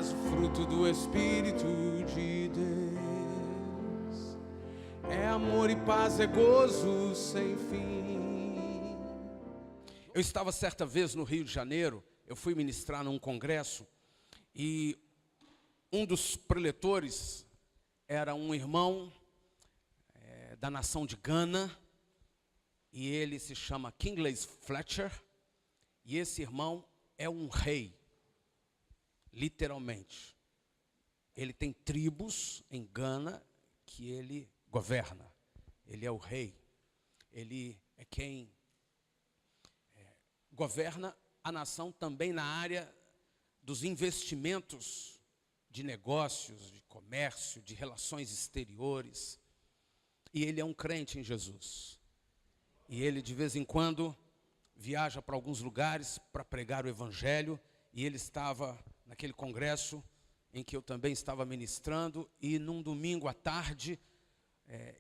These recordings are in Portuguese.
paz, fruto do Espírito de Deus. É amor e paz, é gozo sem fim. Eu estava certa vez no Rio de Janeiro, eu fui ministrar num congresso, e um dos preletores era um irmão da nação de Gana, e ele se chama Kingley Fletcher, e esse irmão é um rei, literalmente. Ele tem tribos em Gana que ele governa, ele é o rei, ele é quem governa a nação também na área dos investimentos, de negócios, de comércio, de relações exteriores. E ele é um crente em Jesus. E ele de vez em quando viaja para alguns lugares para pregar o evangelho. E ele estava naquele congresso em que eu também estava ministrando. E num domingo à tarde,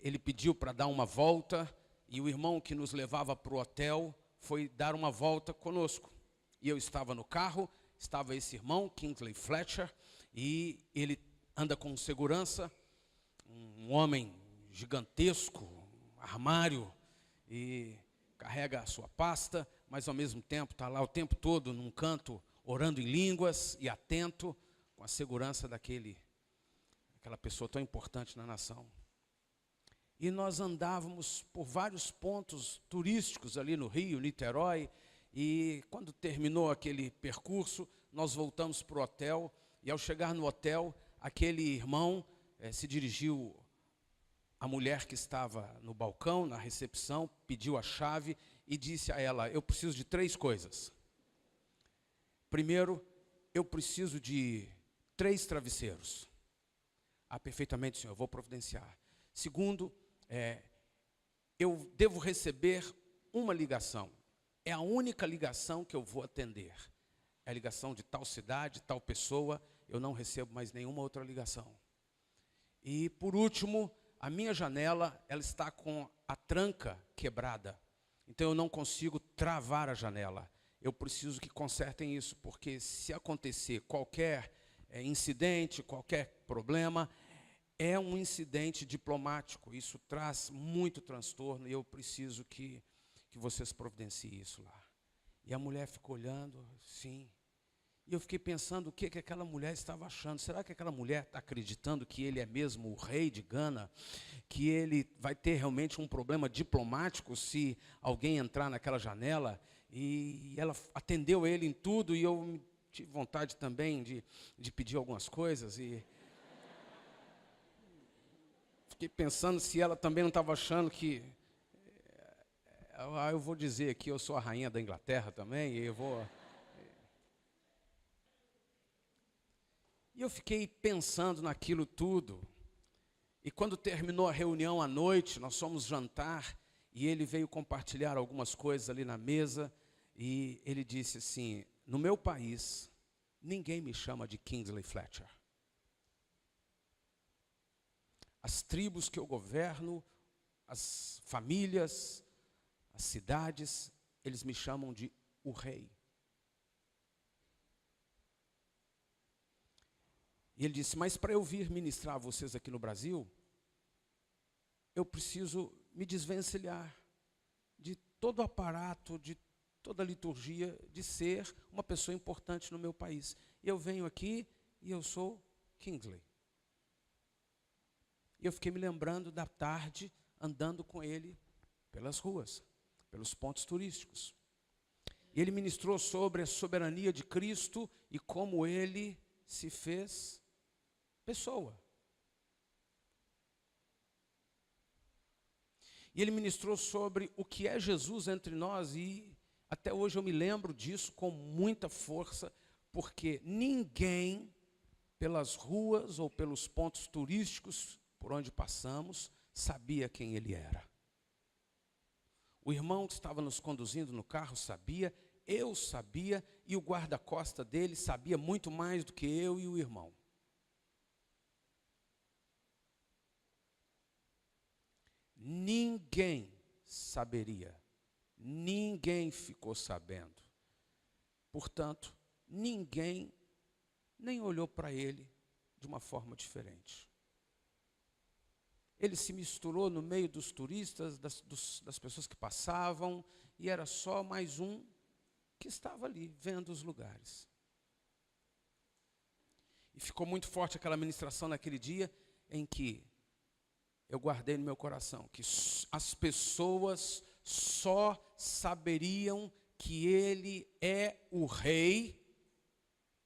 ele pediu para dar uma volta. E o irmão que nos levava para o hotel foi dar uma volta conosco. E eu estava no carro, estava esse irmão, Kingley Fletcher, e ele anda com segurança, um homem gigantesco, armário, e carrega a sua pasta, mas ao mesmo tempo está lá o tempo todo num canto, orando em línguas e atento, com a segurança daquela pessoa tão importante na nação. E nós andávamos por vários pontos turísticos ali no Rio, Niterói, e quando terminou aquele percurso, nós voltamos para o hotel, e ao chegar no hotel, aquele irmão se dirigiu à mulher que estava no balcão, na recepção, pediu a chave e disse a ela: eu preciso de 3 coisas. Primeiro, eu preciso de 3 travesseiros. Ah, perfeitamente, senhor, eu vou providenciar. Segundo, eu devo receber uma ligação. É a única ligação que eu vou atender. É a ligação de tal cidade, tal pessoa. Eu não recebo mais nenhuma outra ligação. E, por último, a minha janela, ela está com a tranca quebrada. Então, eu não consigo travar a janela. Eu preciso que consertem isso, porque se acontecer qualquer incidente, qualquer problema, é um incidente diplomático. Isso traz muito transtorno e eu preciso que vocês providenciem isso lá. E a mulher ficou olhando, sim. E eu fiquei pensando o que aquela mulher estava achando. Será que aquela mulher está acreditando que ele é mesmo o rei de Gana? Que ele vai ter realmente um problema diplomático se alguém entrar naquela janela? E ela atendeu ele em tudo, e eu tive vontade também de pedir algumas coisas. E fiquei pensando se ela também não estava achando que... eu vou dizer aqui, eu sou a rainha da Inglaterra também, e eu fiquei pensando naquilo tudo. E quando terminou a reunião à noite, nós fomos jantar, e ele veio compartilhar algumas coisas ali na mesa, e ele disse assim: no meu país, ninguém me chama de Kingley Fletcher. As tribos que eu governo, as famílias, as cidades, eles me chamam de o rei. E ele disse: mas para eu vir ministrar a vocês aqui no Brasil, eu preciso me desvencilhar de todo o aparato, de toda a liturgia, de ser uma pessoa importante no meu país. Eu venho aqui e eu sou Kingley. E eu fiquei me lembrando da tarde, andando com ele pelas ruas, pelos pontos turísticos. E ele ministrou sobre a soberania de Cristo e como ele se fez pessoa. E ele ministrou sobre o que é Jesus entre nós, e até hoje eu me lembro disso com muita força, porque ninguém, pelas ruas ou pelos pontos turísticos por onde passamos, sabia quem ele era. O irmão que estava nos conduzindo no carro sabia, eu sabia, e o guarda-costa dele sabia muito mais do que eu e o irmão. Ninguém saberia, ninguém ficou sabendo. Portanto, ninguém nem olhou para ele de uma forma diferente. Ele se misturou no meio dos turistas, das pessoas que passavam, e era só mais um que estava ali, vendo os lugares. E ficou muito forte aquela ministração naquele dia, em que eu guardei no meu coração, que as pessoas só saberiam que ele é o rei,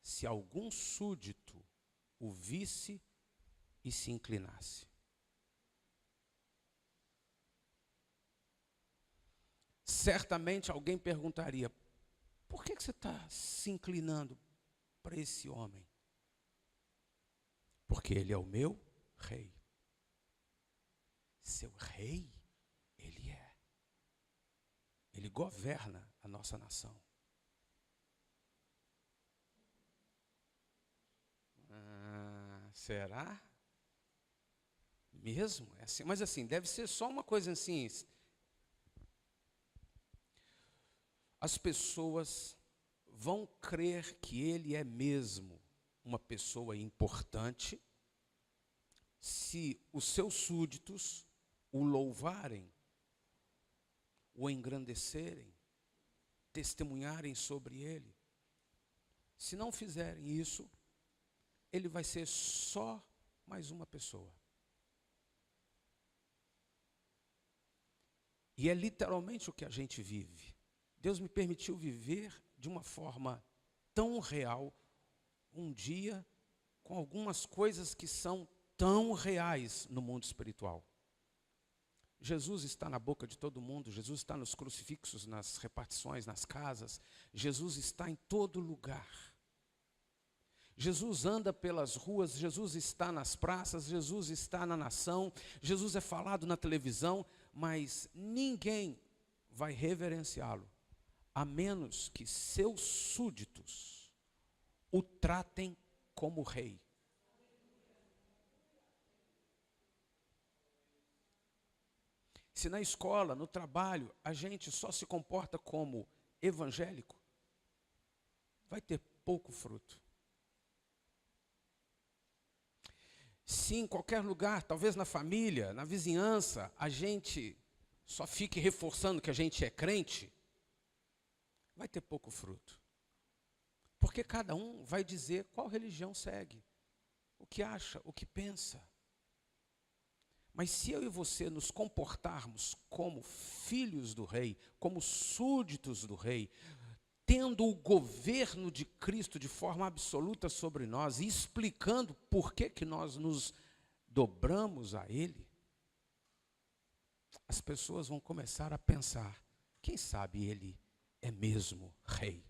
se algum súdito o visse e se inclinasse. Certamente alguém perguntaria, por que você está se inclinando para esse homem? Porque ele é o meu rei. Seu rei, ele é. Ele governa a nossa nação. Será? Mesmo? É assim, mas assim, deve ser só uma coisa assim. As pessoas vão crer que ele é mesmo uma pessoa importante se os seus súditos o louvarem, o engrandecerem, testemunharem sobre ele. Se não fizerem isso, ele vai ser só mais uma pessoa. E é literalmente o que a gente vive. Deus me permitiu viver de uma forma tão real, um dia, com algumas coisas que são tão reais no mundo espiritual. Jesus está na boca de todo mundo, Jesus está nos crucifixos, nas repartições, nas casas, Jesus está em todo lugar. Jesus anda pelas ruas, Jesus está nas praças, Jesus está na nação, Jesus é falado na televisão, mas ninguém vai reverenciá-lo, a menos que seus súditos o tratem como rei. Se na escola, no trabalho, a gente só se comporta como evangélico, vai ter pouco fruto. Se em qualquer lugar, talvez na família, na vizinhança, a gente só fique reforçando que a gente é crente, vai ter pouco fruto. Porque cada um vai dizer qual religião segue, o que acha, o que pensa. Mas se eu e você nos comportarmos como filhos do rei, como súditos do rei, tendo o governo de Cristo de forma absoluta sobre nós e explicando por que nós nos dobramos a ele, as pessoas vão começar a pensar, quem sabe ele é mesmo rei.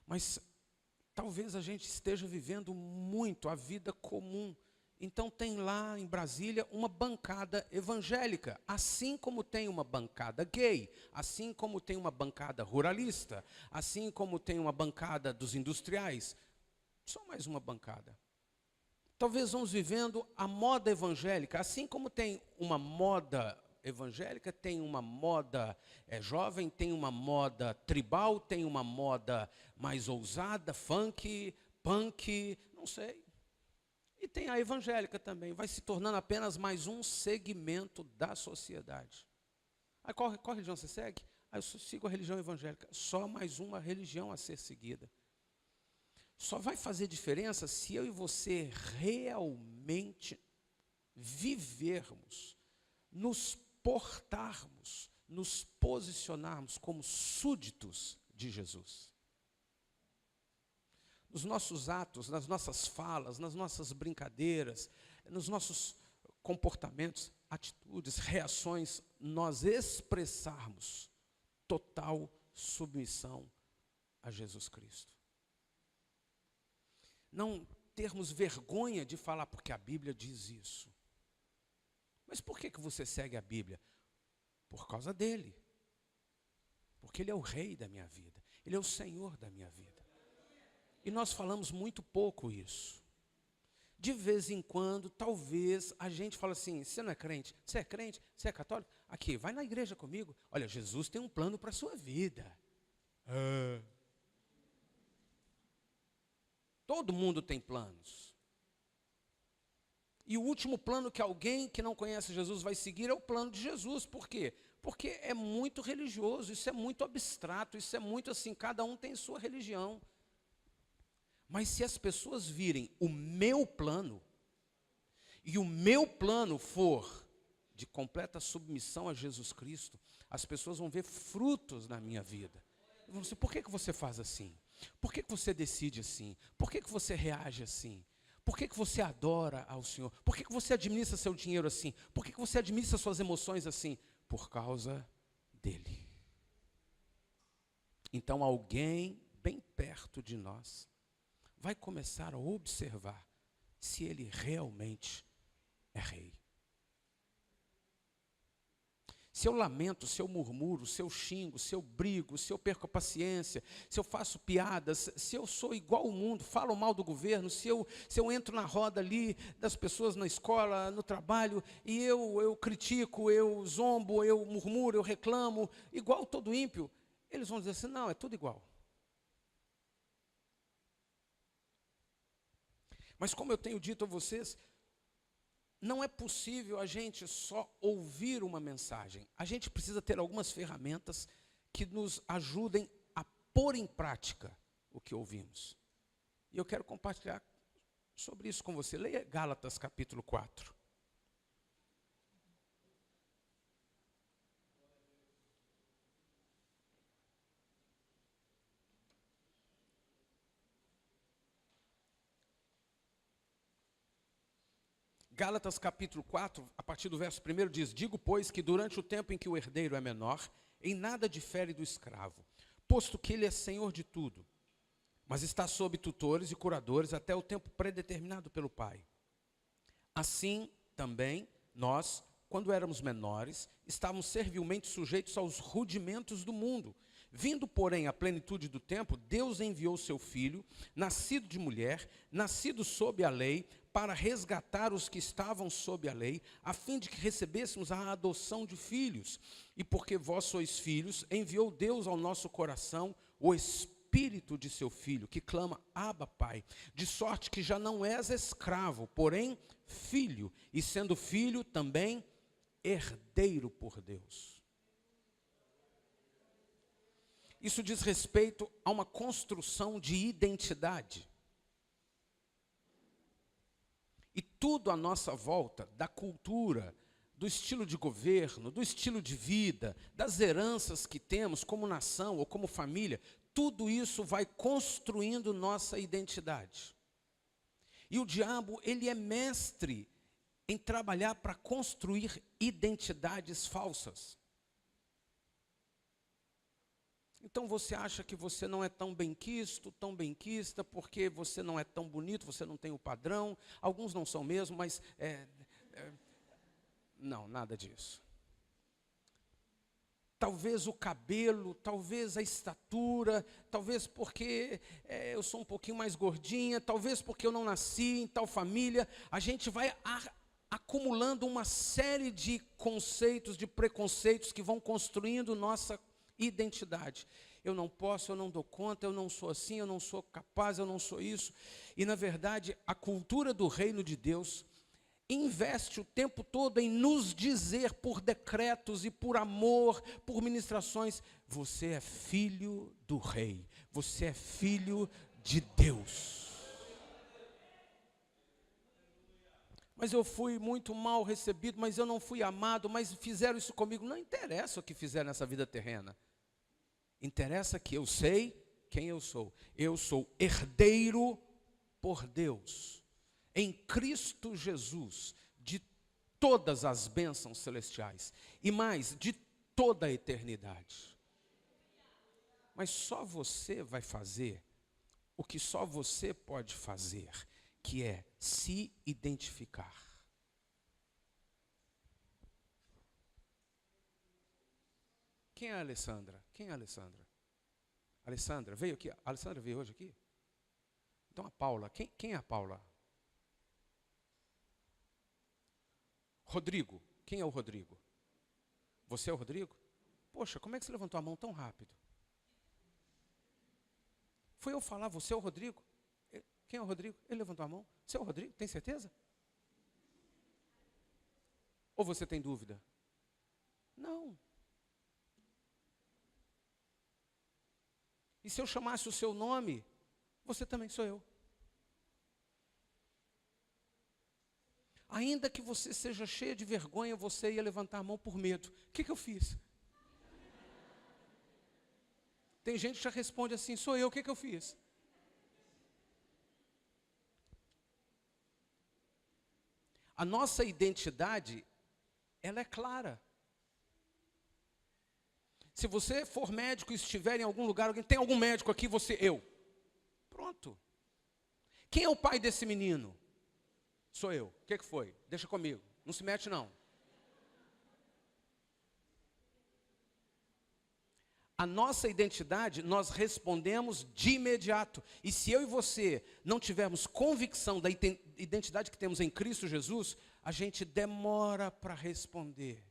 Mas talvez a gente esteja vivendo muito a vida comum. Então tem lá em Brasília uma bancada evangélica, assim como tem uma bancada gay, assim como tem uma bancada ruralista, assim como tem uma bancada dos industriais. Só mais uma bancada. Talvez vamos vivendo a moda evangélica, assim como tem uma moda evangélica, tem uma moda jovem, tem uma moda tribal, tem uma moda mais ousada, funk, punk, não sei. E tem a evangélica também, vai se tornando apenas mais um segmento da sociedade. Aí qual religião você segue? Eu sigo a religião evangélica, só mais uma religião a ser seguida. Só vai fazer diferença se eu e você realmente vivermos, nos portarmos, nos posicionarmos como súditos de Jesus. Nos nossos atos, nas nossas falas, nas nossas brincadeiras, nos nossos comportamentos, atitudes, reações, nós expressarmos total submissão a Jesus Cristo. Não termos vergonha de falar, porque a Bíblia diz isso. Mas por que você segue a Bíblia? Por causa dele. Porque ele é o rei da minha vida. Ele é o Senhor da minha vida. E nós falamos muito pouco isso. De vez em quando, talvez, a gente fala assim, você não é crente? Você é crente? Você é católico? Aqui, vai na igreja comigo. Olha, Jesus tem um plano para a sua vida. Todo mundo tem planos. E o último plano que alguém que não conhece Jesus vai seguir é o plano de Jesus. Por quê? Porque é muito religioso, isso é muito abstrato, isso é muito assim, cada um tem sua religião. Mas se as pessoas virem o meu plano, e o meu plano for de completa submissão a Jesus Cristo, as pessoas vão ver frutos na minha vida. Vão dizer, por que você faz assim? Por que você decide assim? Por que você reage assim? Por que você adora ao Senhor? Por que você administra seu dinheiro assim? Por que você administra suas emoções assim? Por causa dele. Então alguém bem perto de nós vai começar a observar se ele realmente é rei. Se eu lamento, se eu murmuro, se eu xingo, se eu brigo, se eu perco a paciência, se eu faço piadas, se eu sou igual ao mundo, falo mal do governo, se eu entro na roda ali das pessoas na escola, no trabalho, e eu critico, eu zombo, eu murmuro, eu reclamo, igual todo ímpio, eles vão dizer assim, não, é tudo igual. Mas como eu tenho dito a vocês, não é possível a gente só ouvir uma mensagem. A gente precisa ter algumas ferramentas que nos ajudem a pôr em prática o que ouvimos. E eu quero compartilhar sobre isso com você. Leia Gálatas capítulo 4. Gálatas capítulo 4, a partir do verso 1 diz, digo, pois, que durante o tempo em que o herdeiro é menor, em nada difere do escravo, posto que ele é senhor de tudo, mas está sob tutores e curadores até o tempo predeterminado pelo Pai. Assim, também, nós, quando éramos menores, estávamos servilmente sujeitos aos rudimentos do mundo. Vindo, porém, à plenitude do tempo, Deus enviou seu Filho, nascido de mulher, nascido sob a lei, para resgatar os que estavam sob a lei, a fim de que recebêssemos a adoção de filhos. E porque vós sois filhos, enviou Deus ao nosso coração o Espírito de seu Filho, que clama, Abba, Pai, de sorte que já não és escravo, porém filho, e sendo filho também herdeiro por Deus. Isso diz respeito a uma construção de identidade. E tudo à nossa volta, da cultura, do estilo de governo, do estilo de vida, das heranças que temos como nação ou como família, tudo isso vai construindo nossa identidade. E o diabo, ele é mestre em trabalhar para construir identidades falsas. Então você acha que você não é tão benquisto, tão benquista, porque você não é tão bonito, você não tem o padrão. Alguns não são mesmo, mas não, nada disso. Talvez o cabelo, talvez a estatura, talvez porque eu sou um pouquinho mais gordinha, talvez porque eu não nasci em tal família. A gente vai acumulando uma série de conceitos, de preconceitos que vão construindo nossa identidade. Eu não posso, eu não dou conta, eu não sou assim, eu não sou capaz, eu não sou isso. E na verdade, a cultura do reino de Deus investe o tempo todo em nos dizer por decretos e por amor, por ministrações, você é filho do rei, você é filho de Deus. Mas eu fui muito mal recebido, mas eu não fui amado, mas fizeram isso comigo. Não interessa o que fizeram nessa vida terrena. Interessa que eu sei quem eu sou. Eu sou herdeiro por Deus, em Cristo Jesus, de todas as bênçãos celestiais. E mais, de toda a eternidade. Mas só você vai fazer o que só você pode fazer, que é se identificar. Quem é a Alessandra? Quem é a Alessandra? Alessandra veio aqui? A Alessandra veio hoje aqui? Então a Paula, quem é a Paula? Rodrigo, quem é o Rodrigo? Você é o Rodrigo? Poxa, como é que você levantou a mão tão rápido? Foi eu falar, você é o Rodrigo? Quem é o Rodrigo? Ele levantou a mão. Você é o Rodrigo? Tem certeza? Ou você tem dúvida? Não. E se eu chamasse o seu nome, você também sou eu. Ainda que você seja cheia de vergonha, você ia levantar a mão por medo. O que eu fiz? Tem gente que já responde assim, sou eu, o que eu fiz? A nossa identidade, ela é clara. Se você for médico e estiver em algum lugar, alguém tem algum médico aqui, eu. Pronto. Quem é o pai desse menino? Sou eu. O que foi? Deixa comigo. Não se mete não. A nossa identidade, nós respondemos de imediato. E se eu e você não tivermos convicção da identidade que temos em Cristo Jesus, a gente demora para responder.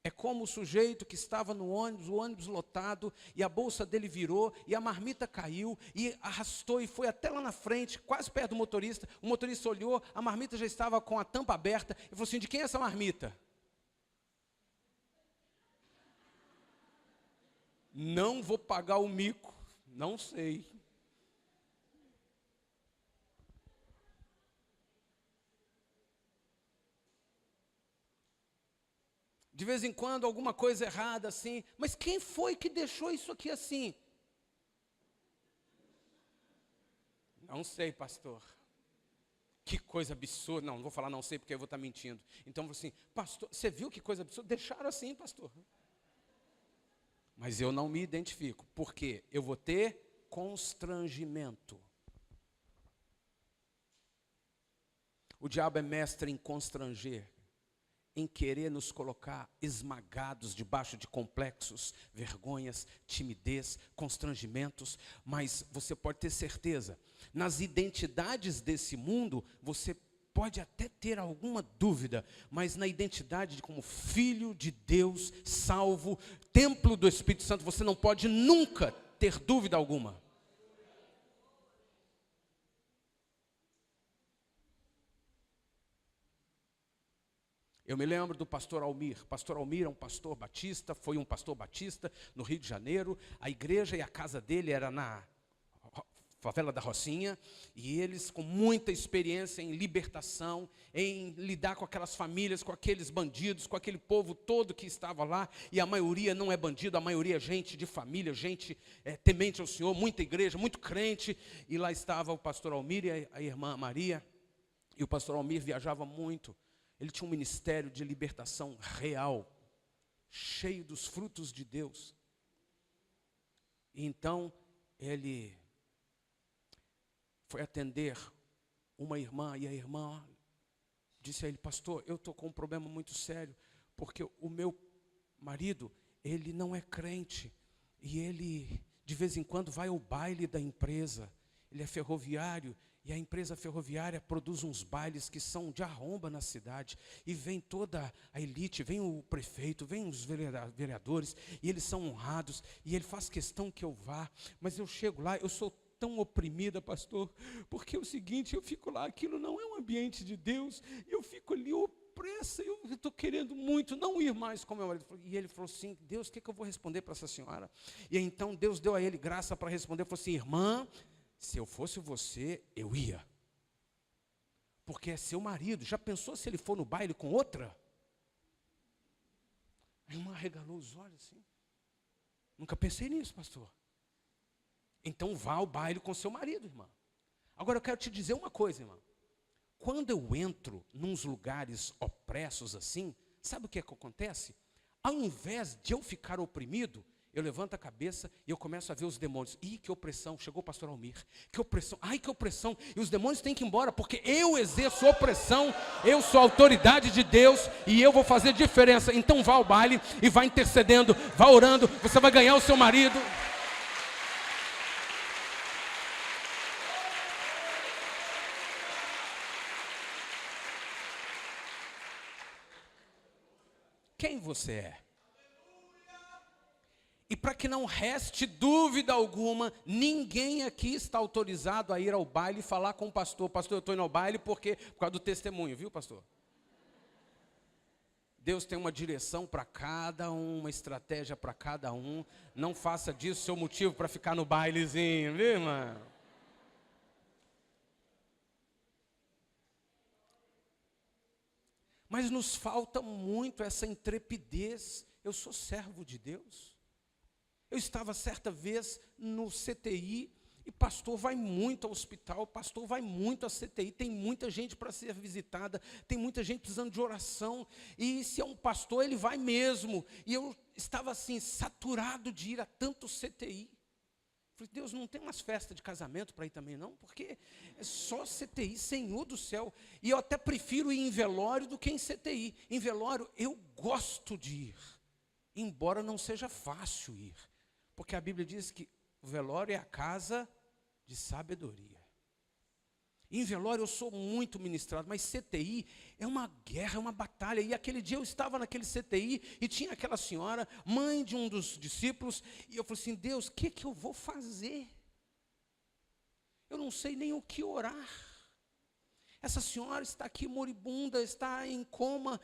É como o sujeito que estava no ônibus, o ônibus lotado, e a bolsa dele virou, e a marmita caiu, e arrastou, e foi até lá na frente, quase perto do motorista. O motorista olhou, a marmita já estava com a tampa aberta, e falou assim, de quem é essa marmita? Não vou pagar o mico, não sei. De vez em quando, alguma coisa errada assim. Mas quem foi que deixou isso aqui assim? Não sei, pastor. Que coisa absurda. Não vou falar não sei porque eu vou estar mentindo. Então, assim, pastor, você viu que coisa absurda? Deixaram assim, pastor. Mas eu não me identifico. Por quê? Eu vou ter constrangimento. O diabo é mestre em constranger, em querer nos colocar esmagados debaixo de complexos, vergonhas, timidez, constrangimentos, mas você pode ter certeza, nas identidades desse mundo, você pode até ter alguma dúvida, mas na identidade de como filho de Deus, salvo, templo do Espírito Santo, você não pode nunca ter dúvida alguma. Eu me lembro do pastor Almir. Pastor Almir é um pastor batista, foi um pastor batista no Rio de Janeiro. A igreja e a casa dele era na favela da Rocinha. E eles com muita experiência em libertação, em lidar com aquelas famílias, com aqueles bandidos, com aquele povo todo que estava lá. E a maioria não é bandido, a maioria é gente de família, gente temente ao Senhor, muita igreja, muito crente. E lá estava o pastor Almir e a irmã Maria. E o pastor Almir viajava muito. Ele tinha um ministério de libertação real, cheio dos frutos de Deus. E então, ele foi atender uma irmã, e a irmã disse a ele, pastor, eu estou com um problema muito sério, porque o meu marido, ele não é crente, e ele, de vez em quando, vai ao baile da empresa, ele é ferroviário, e a empresa ferroviária produz uns bailes que são de arromba na cidade. E vem toda a elite, vem o prefeito, vem os vereadores, e eles são honrados, e ele faz questão que eu vá. Mas eu chego lá, eu sou tão oprimida, pastor, porque é o seguinte, eu fico lá, aquilo não é um ambiente de Deus, eu fico ali opressa, eu estou querendo muito não ir mais com meu marido. E ele falou assim, Deus, o que eu vou responder para essa senhora? E então Deus deu a ele graça para responder, falou assim, irmã, se eu fosse você, eu ia. Porque é seu marido. Já pensou se ele for no baile com outra? A irmã regalou os olhos assim. Nunca pensei nisso, pastor. Então vá ao baile com seu marido, irmã. Agora eu quero te dizer uma coisa, irmã. Quando eu entro nos lugares opressos assim, sabe o que acontece? Ao invés de eu ficar oprimido, eu levanto a cabeça e eu começo a ver os demônios. Ih, que opressão, chegou o pastor Almir. Que opressão, ai que opressão. E os demônios têm que ir embora, porque eu exerço opressão, eu sou a autoridade de Deus e eu vou fazer diferença. Então vá ao baile e vá intercedendo, vá orando, você vai ganhar o seu marido. Quem você é? E para que não reste dúvida alguma, ninguém aqui está autorizado a ir ao baile e falar com o pastor. Pastor, eu estou indo ao baile por causa do testemunho, viu, pastor? Deus tem uma direção para cada um, uma estratégia para cada um. Não faça disso seu motivo para ficar no bailezinho, viu, irmão? Mas nos falta muito essa intrepidez. Eu sou servo de Deus. Eu estava certa vez no CTI, e pastor vai muito ao hospital, pastor vai muito à CTI, tem muita gente para ser visitada, tem muita gente precisando de oração, e se é um pastor, ele vai mesmo. E eu estava assim, saturado de ir a tanto CTI. Falei, Deus, não tem umas festas de casamento para ir também não? Porque é só CTI, Senhor do céu. E eu até prefiro ir em velório do que em CTI. Em velório eu gosto de ir, embora não seja fácil ir. Porque a Bíblia diz que o velório é a casa de sabedoria. Em velório eu sou muito ministrado, mas CTI é uma guerra, é uma batalha. E aquele dia eu estava naquele CTI e tinha aquela senhora, mãe de um dos discípulos, e eu falei assim, Deus, o que eu vou fazer? Eu não sei nem o que orar. Essa senhora está aqui moribunda, está em coma,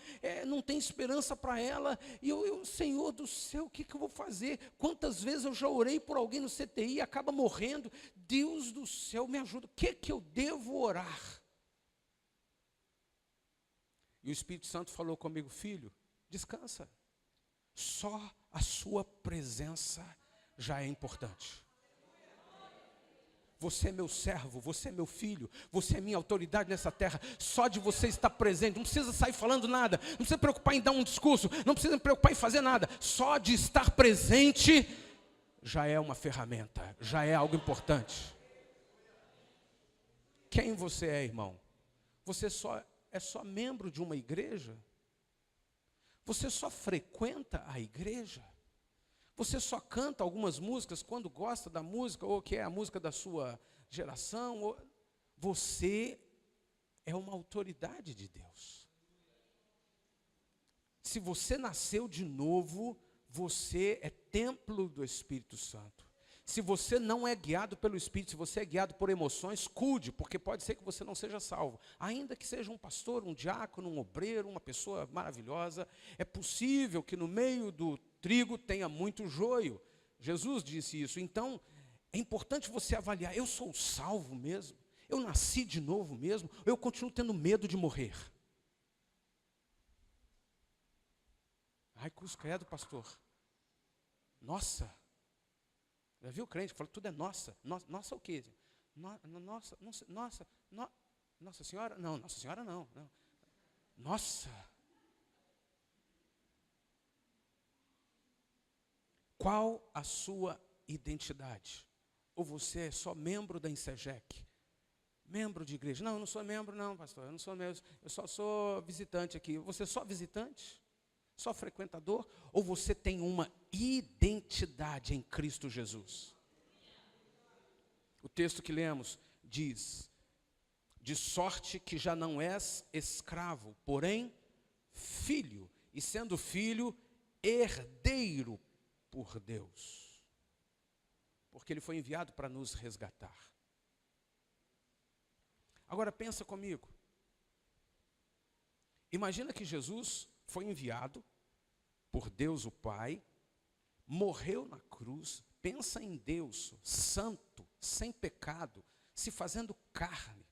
não tem esperança para ela. E eu, Senhor do céu, o que eu vou fazer? Quantas vezes eu já orei por alguém no CTI e acaba morrendo? Deus do céu, me ajuda. O que eu devo orar? E o Espírito Santo falou comigo, filho, descansa. Só a sua presença já é importante. Você é meu servo, você é meu filho, você é minha autoridade nessa terra. Só de você estar presente, não precisa sair falando nada, não precisa preocupar em dar um discurso, não precisa preocupar em fazer nada. Só de estar presente já é uma ferramenta, já é algo importante. Quem você é, irmão? Você é só membro de uma igreja? Você só frequenta a igreja? Você só canta algumas músicas quando gosta da música, ou que é a música da sua geração? Você é uma autoridade de Deus. Se você nasceu de novo, você é templo do Espírito Santo. Se você não é guiado pelo Espírito, se você é guiado por emoções, cuide, porque pode ser que você não seja salvo. Ainda que seja um pastor, um diácono, um obreiro, uma pessoa maravilhosa, é possível que no meio do trigo tenha muito joio. Jesus disse isso. Então, é importante você avaliar, eu sou salvo mesmo? Eu nasci de novo mesmo? Ou eu continuo tendo medo de morrer? Ai, cruz credo, pastor. Nossa. Já viu o crente que fala, tudo é nossa. Nossa o quê? Nossa Senhora? Não, Nossa Senhora não. Nossa. Qual a sua identidade? Ou você é só membro da INSEGEC? Membro de igreja? Não, eu não sou membro não, pastor. Eu não sou membro, eu só sou visitante aqui. Você é só visitante? Só frequentador? Ou você tem uma identidade em Cristo Jesus? O texto que lemos diz, de sorte que já não és escravo, porém filho, e sendo filho, herdeiro por Deus. Porque ele foi enviado para nos resgatar. Agora pensa comigo. Imagina que Jesus foi enviado por Deus o Pai, morreu na cruz, pensa em Deus, santo, sem pecado, se fazendo carne.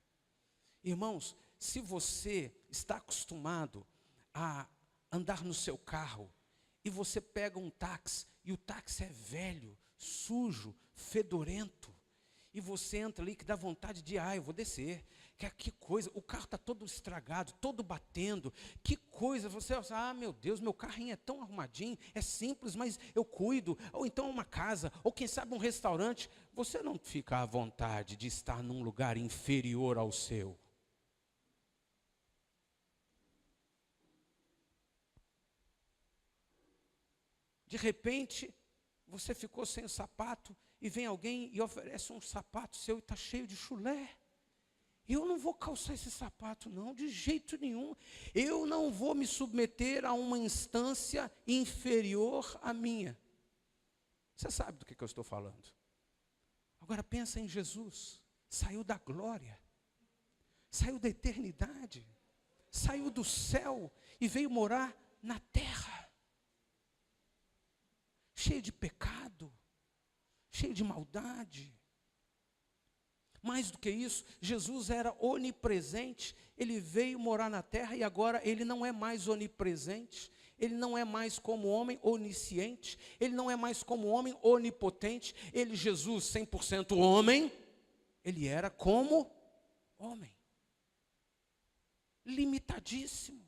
Irmãos, se você está acostumado a andar no seu carro, e você pega um táxi, e o táxi é velho, sujo, fedorento, e você entra ali que dá vontade de, eu vou descer. Que coisa, o carro está todo estragado, todo batendo, que coisa, você, meu Deus, meu carrinho é tão arrumadinho, é simples, mas eu cuido, ou então uma casa, ou quem sabe um restaurante, você não fica à vontade de estar num lugar inferior ao seu. De repente, você ficou sem o sapato, e vem alguém e oferece um sapato seu e está cheio de chulé. Eu não vou calçar esse sapato não, de jeito nenhum. Eu não vou me submeter a uma instância inferior à minha. Você sabe do que eu estou falando. Agora pensa em Jesus. Saiu da glória, saiu da eternidade, saiu do céu e veio morar na terra. Cheio de pecado, cheio de maldade. Mais do que isso, Jesus era onipresente, ele veio morar na terra e agora ele não é mais onipresente, ele não é mais como homem onisciente, ele não é mais como homem onipotente, ele, Jesus, 100% homem, ele era como homem, limitadíssimo.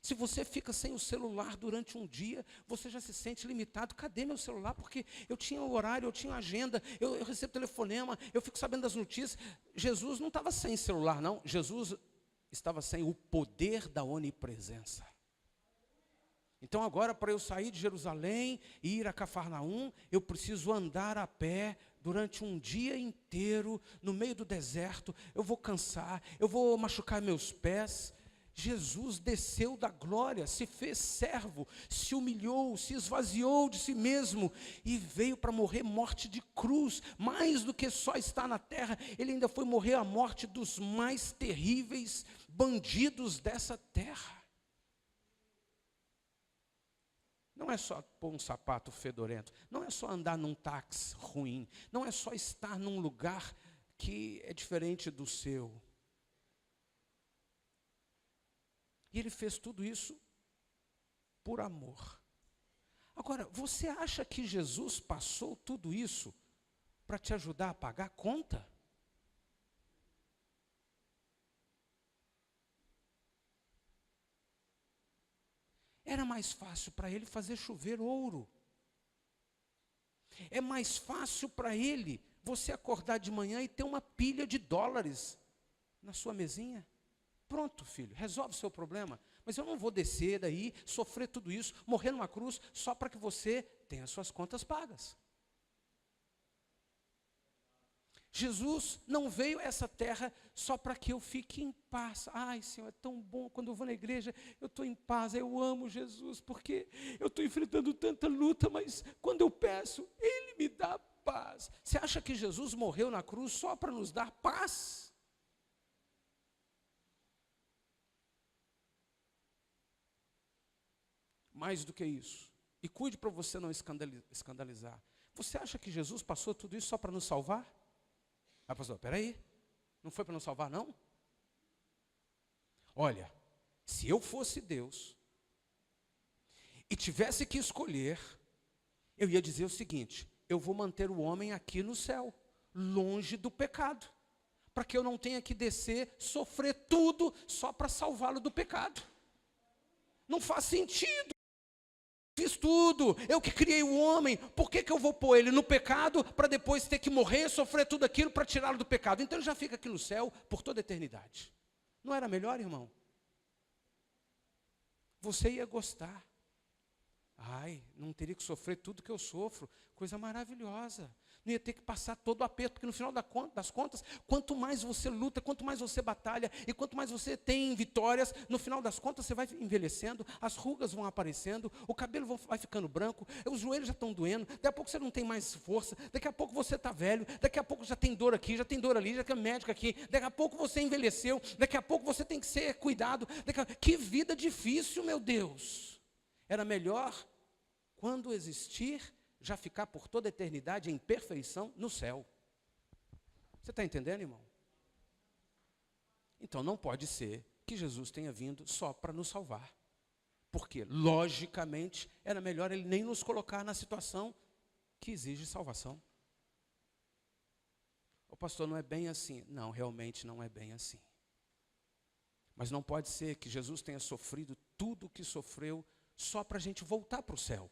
Se você fica sem o celular durante um dia, você já se sente limitado. Cadê meu celular? Porque eu tinha o horário, eu tinha a agenda, eu recebo telefonema, eu fico sabendo das notícias. Jesus não estava sem celular, não. Jesus estava sem o poder da onipresença. Então agora, para eu sair de Jerusalém e ir a Cafarnaum, eu preciso andar a pé durante um dia inteiro, no meio do deserto. Eu vou cansar, eu vou machucar meus pés. Jesus desceu da glória, se fez servo, se humilhou, se esvaziou de si mesmo e veio para morrer morte de cruz. Mais do que só estar na terra, ele ainda foi morrer a morte dos mais terríveis bandidos dessa terra. Não é só pôr um sapato fedorento, não é só andar num táxi ruim, não é só estar num lugar que é diferente do seu. E ele fez tudo isso por amor. Agora, você acha que Jesus passou tudo isso para te ajudar a pagar a conta? Era mais fácil para ele fazer chover ouro. É mais fácil para ele você acordar de manhã e ter uma pilha de dólares na sua mesinha. Pronto, filho, resolve o seu problema. Mas eu não vou descer daí, sofrer tudo isso, morrer numa cruz, só para que você tenha suas contas pagas. Jesus não veio a essa terra só para que eu fique em paz. Ai, Senhor, é tão bom quando eu vou na igreja, eu estou em paz, eu amo Jesus, porque eu estou enfrentando tanta luta, mas quando eu peço, Ele me dá paz. Você acha que Jesus morreu na cruz só para nos dar paz? Mais do que isso. E cuide para você não escandalizar. Você acha que Jesus passou tudo isso só para nos salvar? Ah, pastor, peraí, não foi para nos salvar, não? Olha, se eu fosse Deus e tivesse que escolher, eu ia dizer o seguinte: eu vou manter o homem aqui no céu, longe do pecado, para que eu não tenha que descer, sofrer tudo só para salvá-lo do pecado. Não faz sentido. Fiz tudo, eu que criei o homem, por que eu vou pôr ele no pecado para depois ter que morrer, sofrer tudo aquilo para tirá-lo do pecado? Então ele já fica aqui no céu por toda a eternidade. Não era melhor, irmão? Você ia gostar. Ai, não teria que sofrer tudo que eu sofro, coisa maravilhosa. Não ia ter que passar todo o aperto, porque no final das contas, quanto mais você luta, quanto mais você batalha, e quanto mais você tem vitórias, no final das contas você vai envelhecendo, as rugas vão aparecendo, o cabelo vai ficando branco, os joelhos já estão doendo, daqui a pouco você não tem mais força, daqui a pouco você está velho, daqui a pouco já tem dor aqui, já tem dor ali, já tem médico aqui, daqui a pouco você envelheceu, daqui a pouco você tem que ser cuidado, que vida difícil, meu Deus. Era melhor, quando existir, já ficar por toda a eternidade em perfeição no céu. Você está entendendo, irmão? Então não pode ser que Jesus tenha vindo só para nos salvar. Porque, logicamente, era melhor ele nem nos colocar na situação que exige salvação. O pastor, não é bem assim. Não, realmente não é bem assim. Mas não pode ser que Jesus tenha sofrido tudo o que sofreu só para a gente voltar para o céu.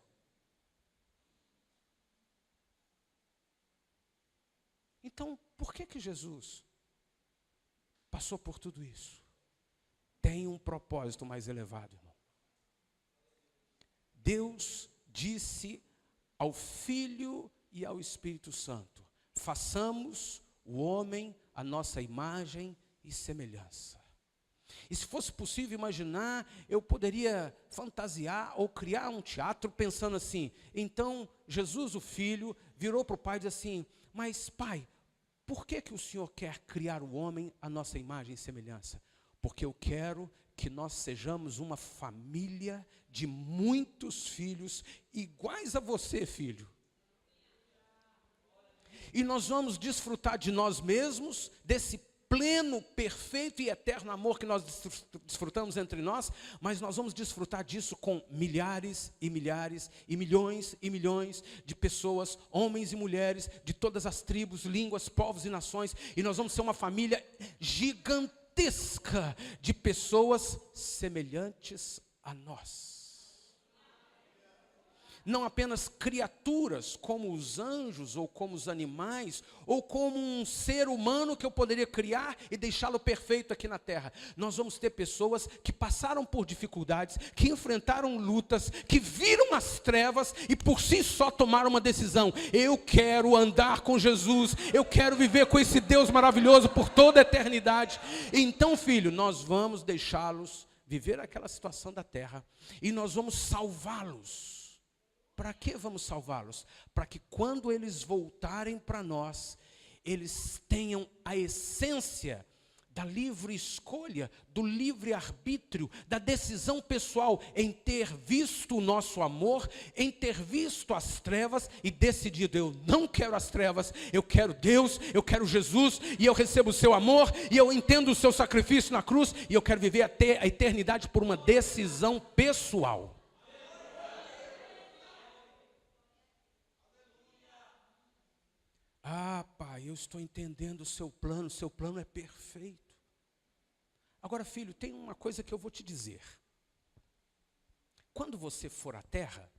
Então, por que Jesus passou por tudo isso? Tem um propósito mais elevado, irmão. Deus disse ao Filho e ao Espírito Santo: façamos o homem à nossa imagem e semelhança. E se fosse possível imaginar, eu poderia fantasiar ou criar um teatro pensando assim. Então, Jesus, o Filho, virou para o Pai e disse assim: mas Pai, por que o Senhor quer criar o homem à nossa imagem e semelhança? Porque eu quero que nós sejamos uma família de muitos filhos iguais a você, filho. E nós vamos desfrutar de nós mesmos, desse pleno, perfeito e eterno amor que nós desfrutamos entre nós, mas nós vamos desfrutar disso com milhares e milhares e milhões de pessoas, homens e mulheres, de todas as tribos, línguas, povos e nações, e nós vamos ser uma família gigantesca de pessoas semelhantes a nós. Não apenas criaturas como os anjos, ou como os animais, ou como um ser humano que eu poderia criar e deixá-lo perfeito aqui na terra. Nós vamos ter pessoas que passaram por dificuldades, que enfrentaram lutas, que viram as trevas e por si só tomaram uma decisão: eu quero andar com Jesus, eu quero viver com esse Deus maravilhoso por toda a eternidade. Então, filho, nós vamos deixá-los viver aquela situação da terra e nós vamos salvá-los. Para que vamos salvá-los? Para que quando eles voltarem para nós, eles tenham a essência da livre escolha, do livre arbítrio, da decisão pessoal em ter visto o nosso amor, em ter visto as trevas e decidido: eu não quero as trevas, eu quero Deus, eu quero Jesus, e eu recebo o seu amor, e eu entendo o seu sacrifício na cruz, e eu quero viver até a eternidade por uma decisão pessoal. Ah, Pai, eu estou entendendo o seu plano é perfeito. Agora, filho, tem uma coisa que eu vou te dizer. Quando você for à terra,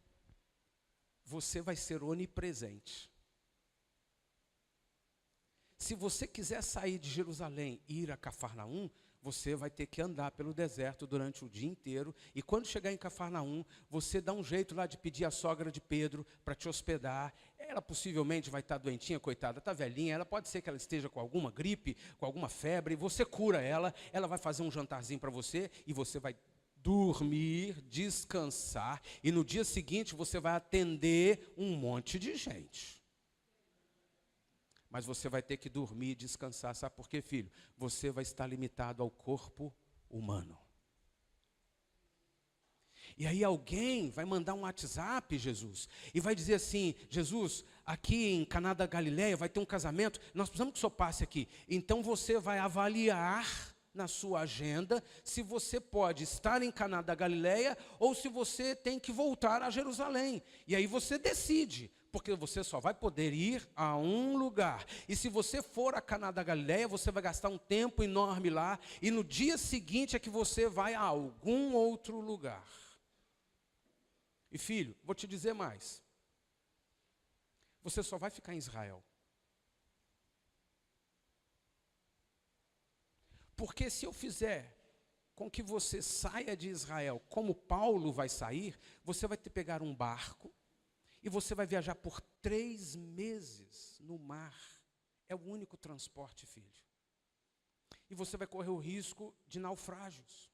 você vai ser onipresente. Se você quiser sair de Jerusalém e ir a Cafarnaum, você vai ter que andar pelo deserto durante o dia inteiro. E quando chegar em Cafarnaum, você dá um jeito lá de pedir a sogra de Pedro para te hospedar. Ela possivelmente vai estar doentinha, coitada, está velhinha. Ela pode ser que ela esteja com alguma gripe, com alguma febre. Você cura ela, ela vai fazer um jantarzinho para você e você vai dormir, descansar. E no dia seguinte você vai atender um monte de gente. Mas você vai ter que dormir e descansar. Sabe por quê, filho? Você vai estar limitado ao corpo humano. E aí alguém vai mandar um WhatsApp, Jesus, e vai dizer assim: Jesus, aqui em Caná da Galileia vai ter um casamento, nós precisamos que o senhor passe aqui. Então você vai avaliar na sua agenda se você pode estar em Caná da Galileia ou se você tem que voltar a Jerusalém. E aí você decide, porque você só vai poder ir a um lugar. E se você for a Caná da Galileia, você vai gastar um tempo enorme lá, e no dia seguinte é que você vai a algum outro lugar. E filho, vou te dizer mais. Você só vai ficar em Israel. Porque se eu fizer com que você saia de Israel como Paulo vai sair, você vai ter que pegar um barco e você vai viajar por 3 meses no mar. É o único transporte, filho. E você vai correr o risco de naufrágios.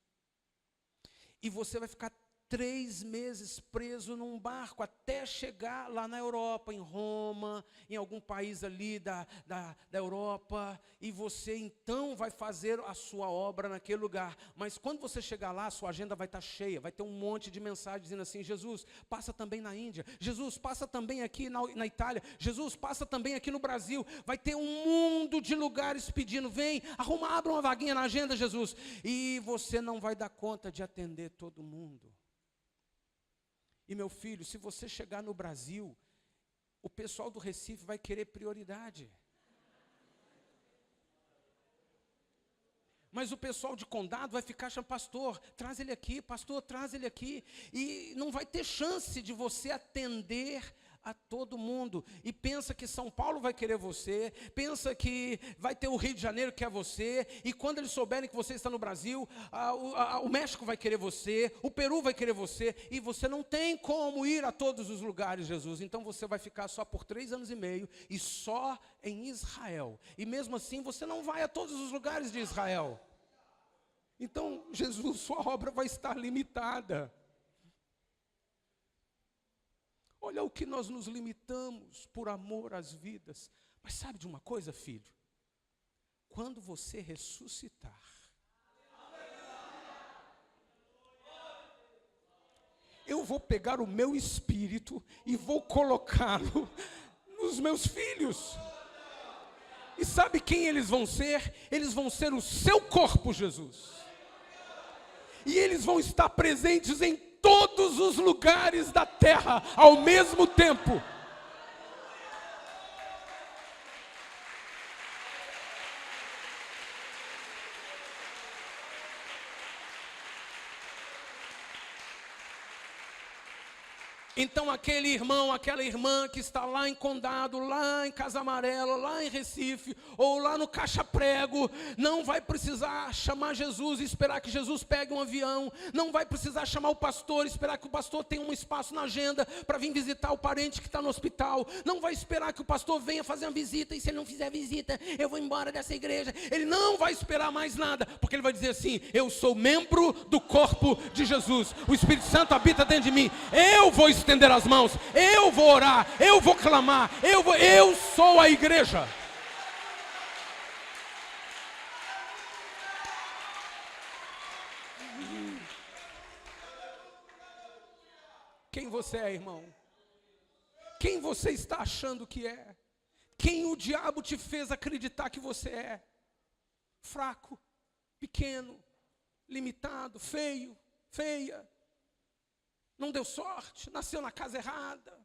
E você vai ficar 3 meses preso num barco até chegar lá na Europa, em Roma, em algum país ali da Europa, e você então vai fazer a sua obra naquele lugar. Mas quando você chegar lá, a sua agenda vai estar cheia, vai ter um monte de mensagens dizendo assim: Jesus, passa também na Índia, Jesus, passa também aqui na Itália, Jesus, passa também aqui no Brasil. Vai ter um mundo de lugares pedindo: vem, abra uma vaguinha na agenda, Jesus. E você não vai dar conta de atender todo mundo. E meu filho, se você chegar no Brasil, o pessoal do Recife vai querer prioridade. Mas o pessoal de Condado vai ficar chamando: pastor, traz ele aqui, pastor, traz ele aqui. E não vai ter chance de você atender a todo mundo. E pensa que São Paulo vai querer você, pensa que vai ter o Rio de Janeiro que é você, e quando eles souberem que você está no Brasil, o México vai querer você, o Peru vai querer você, e você não tem como ir a todos os lugares, Jesus. Então você vai ficar só por 3 anos e meio, e só em Israel. E mesmo assim você não vai a todos os lugares de Israel. Então, Jesus, sua obra vai estar limitada. Olha o que nós nos limitamos por amor às vidas. Mas sabe de uma coisa, filho? Quando você ressuscitar, eu vou pegar o meu espírito e vou colocá-lo nos meus filhos. E sabe quem eles vão ser? Eles vão ser o seu corpo, Jesus. E eles vão estar presentes em todos os lugares da terra ao mesmo tempo. Então aquele irmão, aquela irmã que está lá em Condado, lá em Casa Amarela, lá em Recife, ou lá no Caixa Prego, não vai precisar chamar Jesus e esperar que Jesus pegue um avião, não vai precisar chamar o pastor e esperar que o pastor tenha um espaço na agenda para vir visitar o parente que está no hospital, não vai esperar que o pastor venha fazer uma visita, e se ele não fizer visita, eu vou embora dessa igreja. Ele não vai esperar mais nada, porque ele vai dizer assim: eu sou membro do corpo de Jesus, o Espírito Santo habita dentro de mim, eu vou estender as mãos, eu vou orar, eu vou clamar, eu sou a igreja. Quem você é, irmão? Quem você está achando que é? Quem o diabo te fez acreditar que você é? Fraco, pequeno, limitado, feio, feia. Não deu sorte, nasceu na casa errada,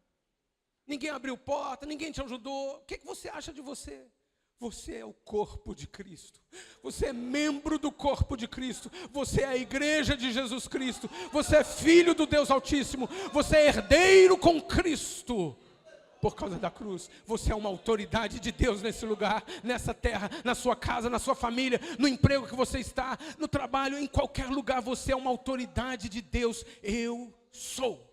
ninguém abriu porta, ninguém te ajudou. O que você acha de você? Você é o corpo de Cristo, você é membro do corpo de Cristo, você é a igreja de Jesus Cristo, você é filho do Deus Altíssimo, você é herdeiro com Cristo, por causa da cruz. Você é uma autoridade de Deus nesse lugar, nessa terra, na sua casa, na sua família, no emprego que você está, no trabalho, em qualquer lugar, você é uma autoridade de Deus. Eu sou.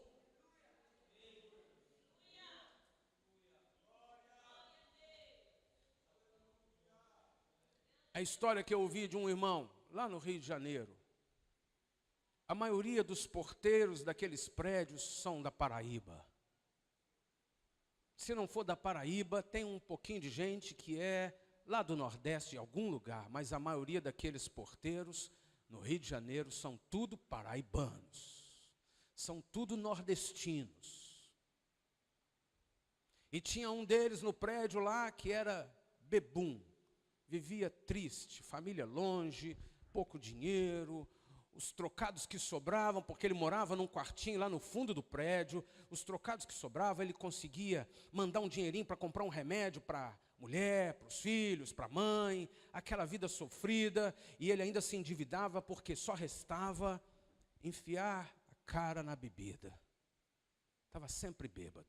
A história que eu ouvi de um irmão lá no Rio de Janeiro. A maioria dos porteiros daqueles prédios são da Paraíba. Se não for da Paraíba, tem um pouquinho de gente que é lá do Nordeste, de algum lugar, mas a maioria daqueles porteiros no Rio de Janeiro são tudo paraibanos. São tudo nordestinos. E tinha um deles no prédio lá que era bebum. Vivia triste, família longe, pouco dinheiro, os trocados que sobravam, porque ele morava num quartinho lá no fundo do prédio, os trocados que sobravam, ele conseguia mandar um dinheirinho para comprar um remédio para a mulher, para os filhos, para a mãe, aquela vida sofrida, e ele ainda se endividava porque só restava enfiar cara na bebida. Estava sempre bêbado.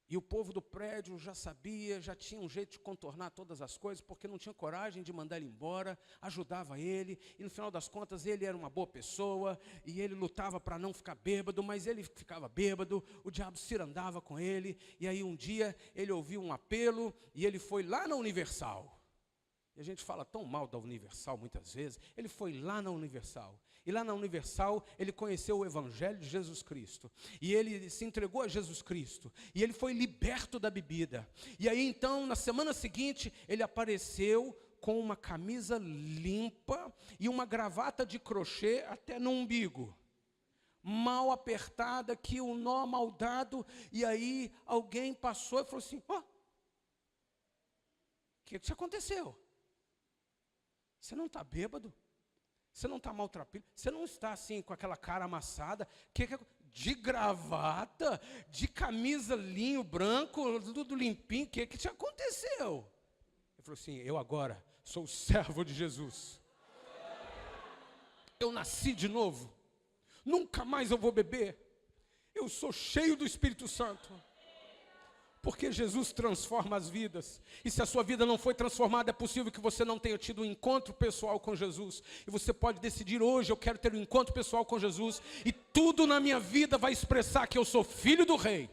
E o povo do prédio já sabia, já tinha um jeito de contornar todas as coisas, porque não tinha coragem de mandar ele embora, ajudava ele, e no final das contas ele era uma boa pessoa, e ele lutava para não ficar bêbado, mas ele ficava bêbado, o diabo cirandava com ele, e aí um dia ele ouviu um apelo, e ele foi lá na Universal. E a gente fala tão mal da Universal muitas vezes. Ele foi lá na Universal. E lá na Universal ele conheceu o Evangelho de Jesus Cristo. E ele se entregou a Jesus Cristo. E ele foi liberto da bebida. E aí então, na semana seguinte, ele apareceu com uma camisa limpa e uma gravata de crochê até no umbigo. Mal apertada aqui, um nó mal dado. E aí alguém passou e falou assim: ó, o que te aconteceu? Você não está bêbado? Você não está maltrapilho? Você não está assim com aquela cara amassada? De gravata, de camisa linho branco, tudo limpinho, o que te aconteceu? Ele falou assim: eu agora sou servo de Jesus. Eu nasci de novo. Nunca mais eu vou beber. Eu sou cheio do Espírito Santo. Porque Jesus transforma as vidas. E se a sua vida não foi transformada, é possível que você não tenha tido um encontro pessoal com Jesus. E você pode decidir hoje: eu quero ter um encontro pessoal com Jesus. E tudo na minha vida vai expressar que eu sou filho do rei.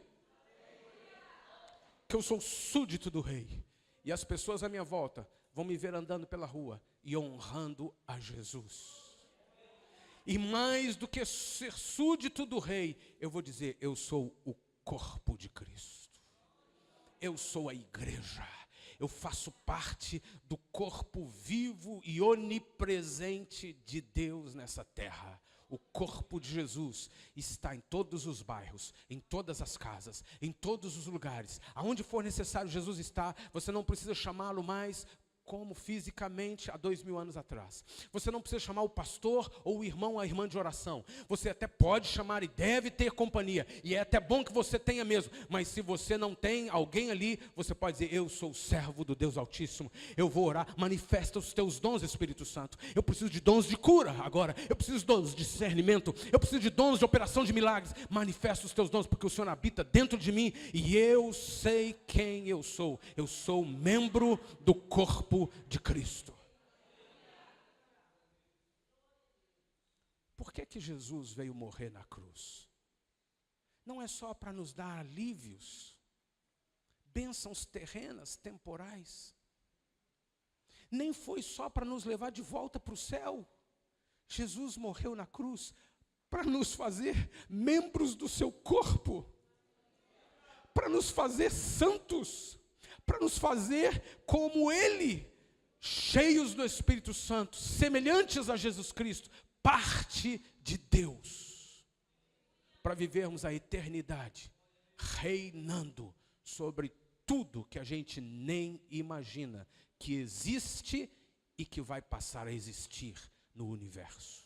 Que eu sou súdito do rei. E as pessoas à minha volta vão me ver andando pela rua e honrando a Jesus. E mais do que ser súdito do rei, eu vou dizer, eu sou o corpo de Cristo. Eu sou a igreja. Eu faço parte do corpo vivo e onipresente de Deus nessa terra. O corpo de Jesus está em todos os bairros, em todas as casas, em todos os lugares. Aonde for necessário Jesus está, você não precisa chamá-lo mais como fisicamente há 2000 anos atrás. Você não precisa chamar o pastor ou o irmão ou a irmã de oração. Você até pode chamar e deve ter companhia. E é até bom que você tenha mesmo. Mas se você não tem alguém ali, você pode dizer, eu sou o servo do Deus Altíssimo. Eu vou orar, manifesta os teus dons, Espírito Santo. Eu preciso de dons de cura agora. Eu preciso de dons de discernimento. Eu preciso de dons de operação de milagres. Manifesta os teus dons, porque o Senhor habita dentro de mim. E eu sei quem eu sou. Eu sou membro do corpo de Cristo. Por que Jesus veio morrer na cruz? Não é só para nos dar alívios, bênçãos terrenas, temporais. Nem foi só para nos levar de volta para o céu. Jesus morreu na cruz para nos fazer membros do seu corpo, para nos fazer santos, para nos fazer como Ele, cheios do Espírito Santo, semelhantes a Jesus Cristo, parte de Deus, para vivermos a eternidade, reinando sobre tudo que a gente nem imagina que existe e que vai passar a existir no universo.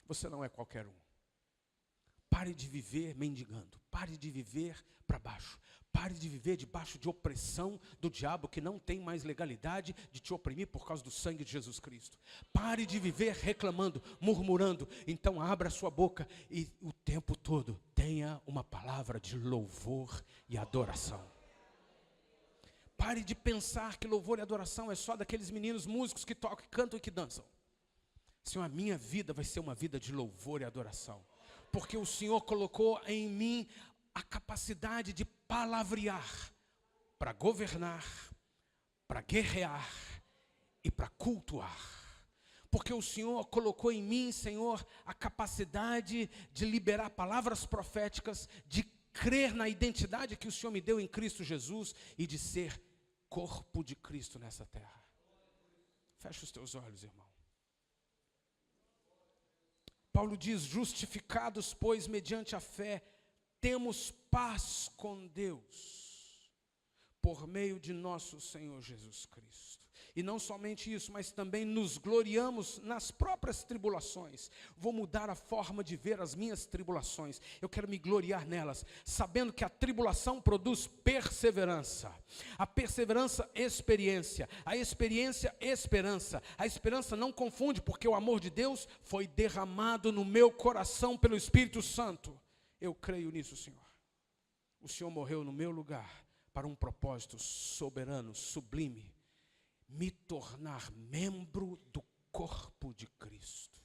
Você não é qualquer um. Pare de viver mendigando, pare de viver para baixo. Pare de viver debaixo de opressão do diabo, que não tem mais legalidade de te oprimir por causa do sangue de Jesus Cristo. Pare de viver reclamando, murmurando. Então abra sua boca e o tempo todo tenha uma palavra de louvor e adoração. Pare de pensar que louvor e adoração é só daqueles meninos músicos que tocam, cantam e que dançam. Senhor, a minha vida vai ser uma vida de louvor e adoração. Porque o Senhor colocou em mim a capacidade de palavrear, para governar, para guerrear e para cultuar. Porque o Senhor colocou em mim, Senhor, a capacidade de liberar palavras proféticas, de crer na identidade que o Senhor me deu em Cristo Jesus e de ser corpo de Cristo nessa terra. Fecha os teus olhos, irmão. Paulo diz, justificados, pois, mediante a fé, temos paz com Deus, por meio de nosso Senhor Jesus Cristo. E não somente isso, mas também nos gloriamos nas próprias tribulações. Vou mudar a forma de ver as minhas tribulações. Eu quero me gloriar nelas, sabendo que a tribulação produz perseverança. A perseverança, experiência. A experiência, esperança. A esperança não confunde, porque o amor de Deus foi derramado no meu coração pelo Espírito Santo. Eu creio nisso, Senhor. O Senhor morreu no meu lugar para um propósito soberano, sublime. Me tornar membro do corpo de Cristo.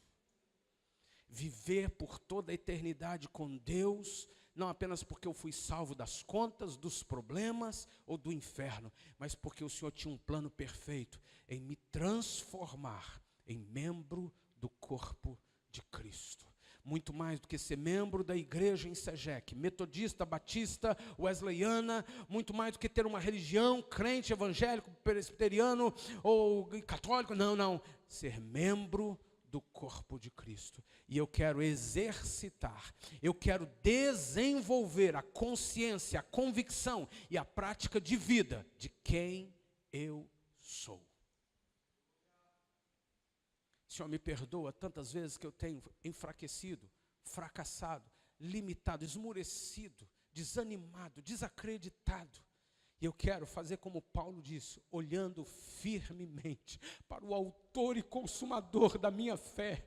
Viver por toda a eternidade com Deus, não apenas porque eu fui salvo das contas, dos problemas ou do inferno, mas porque o Senhor tinha um plano perfeito em me transformar em membro do corpo de Cristo. Muito mais do que ser membro da igreja em Segec, metodista, batista, wesleyana, muito mais do que ter uma religião, crente, evangélico, presbiteriano ou católico, não. Ser membro do corpo de Cristo. E eu quero exercitar, eu quero desenvolver a consciência, a convicção e a prática de vida de quem eu sou. Senhor, me perdoa tantas vezes que eu tenho enfraquecido, fracassado, limitado, esmurecido, desanimado, desacreditado. E eu quero fazer como Paulo disse, olhando firmemente para o autor e consumador da minha fé.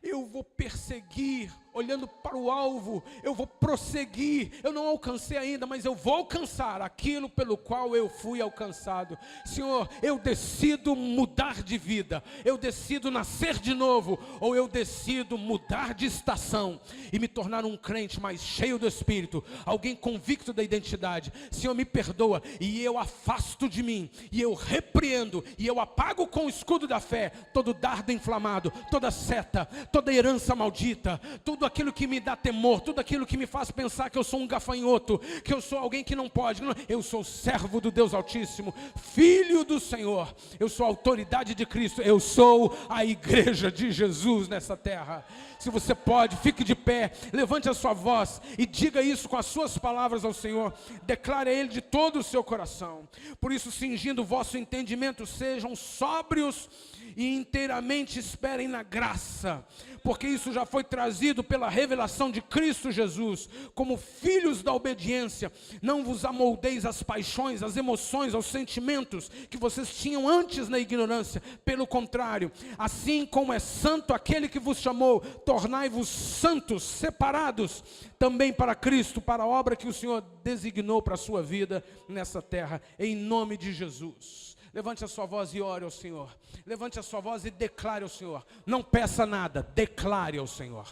eu vou perseguir, olhando para o alvo, eu vou prosseguir. Eu não alcancei ainda, mas eu vou alcançar aquilo pelo qual eu fui alcançado. Senhor, eu decido mudar de vida, eu decido nascer de novo, ou eu decido mudar de estação e me tornar um crente mais cheio do Espírito, alguém convicto da identidade. Senhor, me perdoa, e eu afasto de mim, e eu repreendo, e eu apago com o escudo da fé todo dardo inflamado, toda seta, toda herança maldita, tudo aquilo que me dá temor, tudo aquilo que me faz pensar que eu sou um gafanhoto, que eu sou alguém que não pode. Não, eu sou servo do Deus Altíssimo, filho do Senhor, eu sou a autoridade de Cristo, eu sou a igreja de Jesus nessa terra. Se você pode, fique de pé, levante a sua voz e diga isso com as suas palavras ao Senhor. Declare a Ele de todo o seu coração. Por isso, cingindo o vosso entendimento, sejam sóbrios e inteiramente esperem na graça, porque isso já foi trazido pela revelação de Cristo Jesus. Como filhos da obediência, não vos amoldeis às paixões, às emoções, aos sentimentos que vocês tinham antes na ignorância. Pelo contrário, assim como é santo aquele que vos chamou, tornai-vos santos, separados também para Cristo, para a obra que o Senhor designou para a sua vida nessa terra, em nome de Jesus. Levante a sua voz e ore ao Senhor. Levante a sua voz e declare ao Senhor. Não peça nada, declare ao Senhor.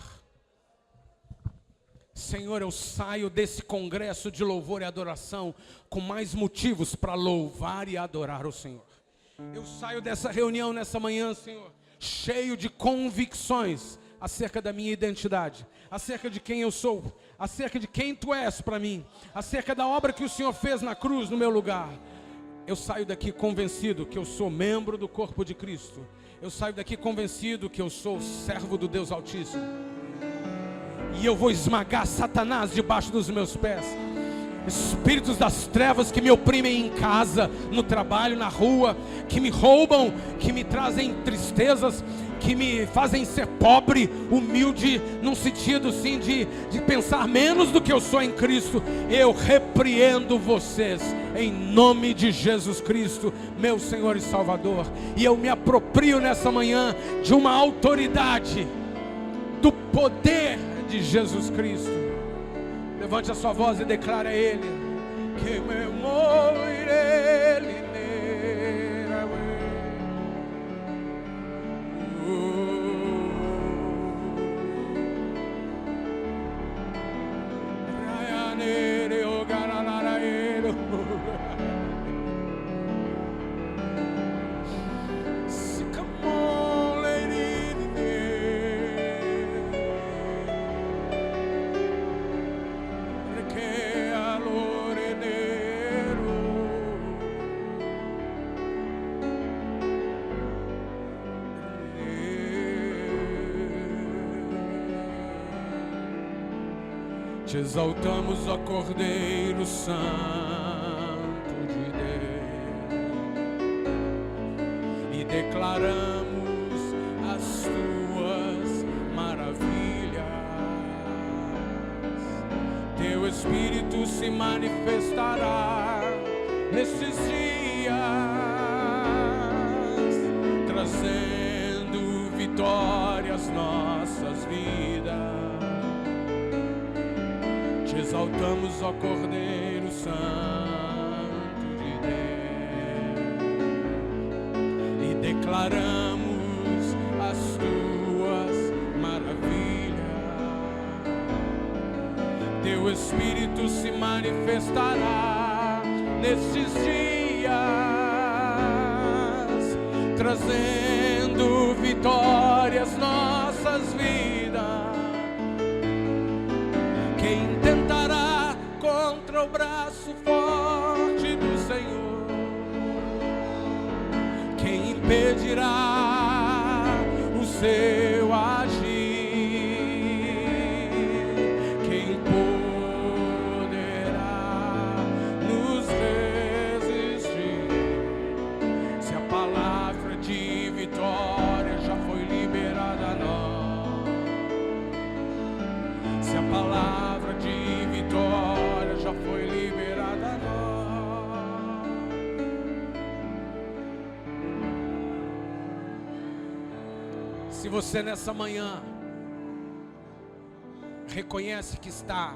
Senhor, eu saio desse congresso de louvor e adoração com mais motivos para louvar e adorar o Senhor. Eu saio dessa reunião nessa manhã, Senhor, cheio de convicções acerca da minha identidade, acerca de quem eu sou, acerca de quem Tu és para mim, acerca da obra que o Senhor fez na cruz no meu lugar. Eu saio daqui convencido que eu sou membro do corpo de Cristo. Eu saio daqui convencido que eu sou servo do Deus Altíssimo. E eu vou esmagar Satanás debaixo dos meus pés. Espíritos das trevas que me oprimem em casa, no trabalho, na rua, que me roubam, que me trazem tristezas, que me fazem ser pobre, humilde, num sentido sim de pensar menos do que eu sou em Cristo. Eu repreendo vocês em nome de Jesus Cristo, meu Senhor e Salvador. E eu me aproprio nessa manhã de uma autoridade, do poder de Jesus Cristo. Levante a sua voz e declare a Ele: que me morirei nele. Te exaltamos, ó Cordeiro Santo de Deus, e declaramos as Tuas maravilhas. Teu Espírito se manifestará nestes dias, trazendo vitória às nossas vidas. Te exaltamos, ó Cordeiro Santo de Deus, e declaramos as Tuas maravilhas. Teu Espírito se manifestará nestes dias, trazendo vitória às nossas vidas. Quem tentará contra o braço forte do Senhor? Quem impedirá o seu agir? Quem poderá nos resistir? Se a palavra de vitória já foi liberada a nós, se a palavra de vitória já foi liberada a nós. Se você nessa manhã reconhece que está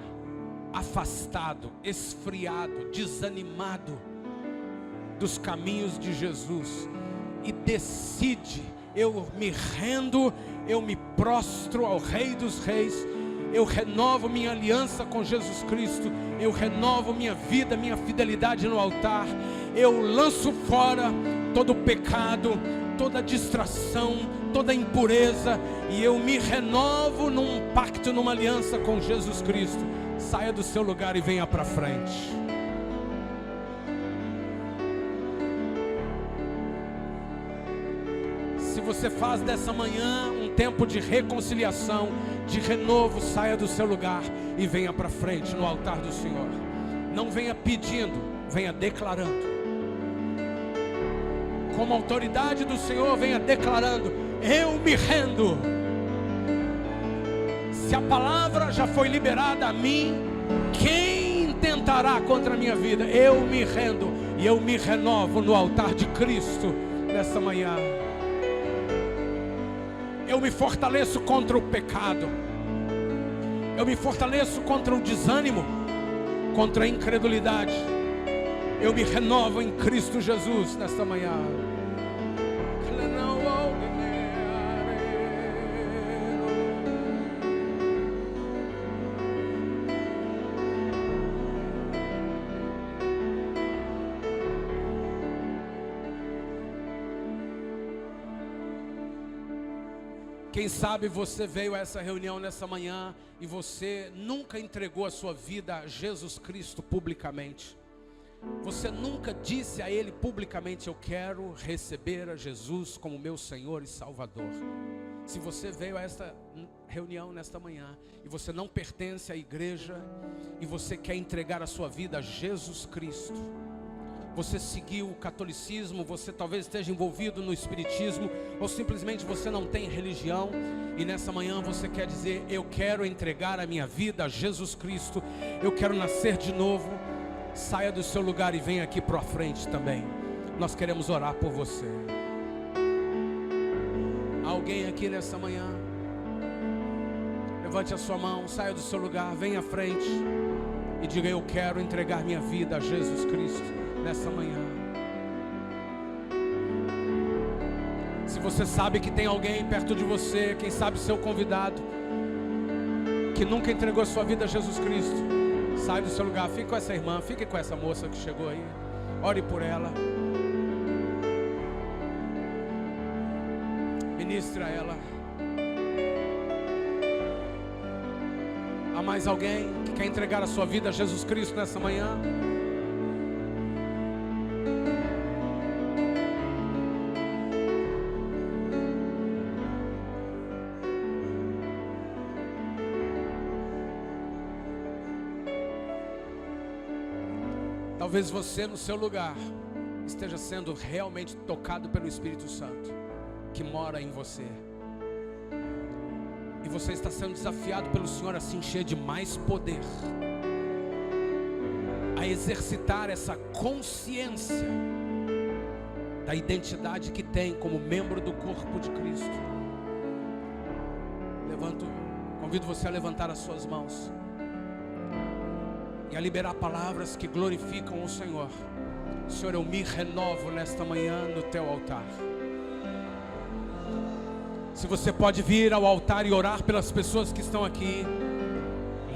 afastado, esfriado, desanimado dos caminhos de Jesus e decide: eu me rendo, eu me prostro ao Rei dos Reis, eu renovo minha aliança com Jesus Cristo, eu renovo minha vida, minha fidelidade no altar, eu lanço fora todo pecado, toda distração, toda impureza, e eu me renovo num pacto, numa aliança com Jesus Cristo. Saia do seu lugar e venha para frente. Se você faz dessa manhã um tempo de reconciliação, de renovo, saia do seu lugar e venha para frente no altar do Senhor. Não venha pedindo, venha declarando. Como autoridade do Senhor, venha declarando: eu me rendo. Se a palavra já foi liberada a mim, quem tentará contra a minha vida? Eu me rendo e eu me renovo no altar de Cristo nessa manhã. Eu me fortaleço contra o pecado, eu me fortaleço contra o desânimo, contra a incredulidade. Eu me renovo em Cristo Jesus nesta manhã. Quem sabe você veio a essa reunião nessa manhã e você nunca entregou a sua vida a Jesus Cristo publicamente. Você nunca disse a Ele publicamente: eu quero receber a Jesus como meu Senhor e Salvador. Se você veio a esta reunião nesta manhã e você não pertence à igreja e você quer entregar a sua vida a Jesus Cristo, você seguiu o catolicismo, você talvez esteja envolvido no espiritismo, ou simplesmente você não tem religião, e nessa manhã você quer dizer: eu quero entregar a minha vida a Jesus Cristo, eu quero nascer de novo. Saia do seu lugar e venha aqui para a frente também. Nós queremos orar por você. Alguém aqui nessa manhã? Levante a sua mão, saia do seu lugar, venha à frente e diga: eu quero entregar minha vida a Jesus Cristo nessa manhã. Se você sabe que tem alguém perto de você, quem sabe seu convidado, que nunca entregou sua vida a Jesus Cristo, sai do seu lugar, fique com essa irmã, fique com essa moça que chegou aí, ore por ela, ministre a ela. Há mais alguém que quer entregar a sua vida a Jesus Cristo nessa manhã? Talvez você no seu lugar esteja sendo realmente tocado pelo Espírito Santo que mora em você, e você está sendo desafiado pelo Senhor a se encher de mais poder, a exercitar essa consciência da identidade que tem como membro do corpo de Cristo. Convido você a levantar as suas mãos e a liberar palavras que glorificam o Senhor. Senhor, eu me renovo nesta manhã no teu altar. Se você pode vir ao altar e orar pelas pessoas que estão aqui,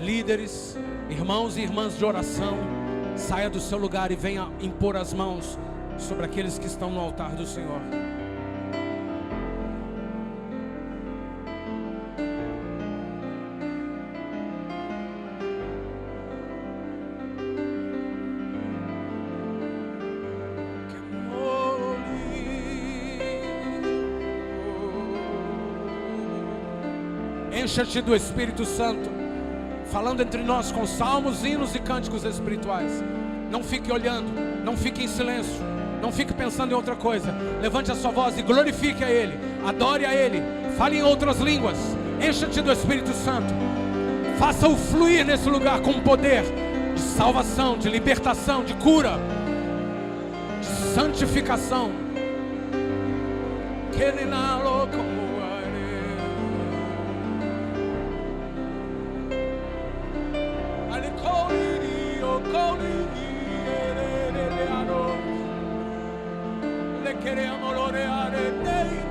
líderes, irmãos e irmãs de oração, saia do seu lugar e venha impor as mãos sobre aqueles que estão no altar do Senhor. Encha-te do Espírito Santo, falando entre nós com salmos, hinos e cânticos espirituais. Não fique olhando, não fique em silêncio, não fique pensando em outra coisa. Levante a sua voz e glorifique a Ele, adore a Ele, fale em outras línguas. Encha-te do Espírito Santo, faça-o fluir nesse lugar com poder de salvação, de libertação, de cura, de santificação. Que ele na louco. Le queremos loreare nei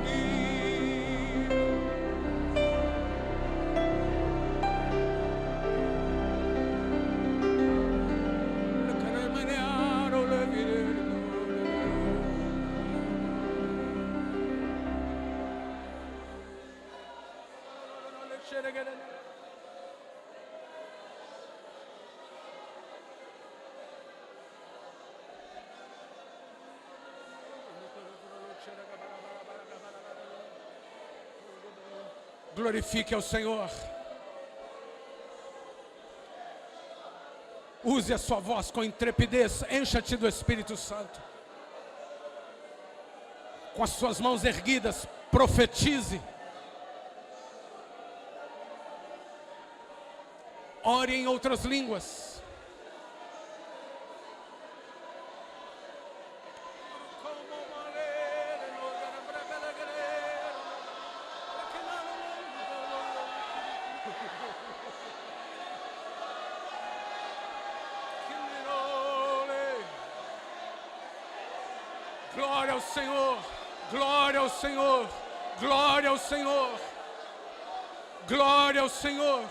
Glorifique ao Senhor. Use a sua voz com intrepidez. Encha-te do Espírito Santo. Com as suas mãos erguidas, profetize. Ore em outras línguas. Glória ao Senhor, glória ao Senhor, glória ao Senhor, glória ao Senhor.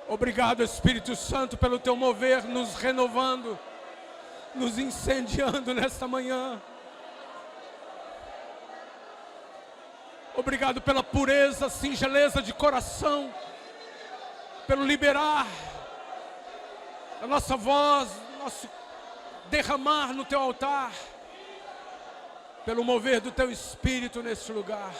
Obrigado, Espírito Santo, pelo teu mover, nos renovando, nos incendiando nesta manhã. Obrigado pela pureza, singeleza de coração, pelo liberar a nossa voz, nosso derramar no teu altar, pelo mover do teu Espírito neste lugar.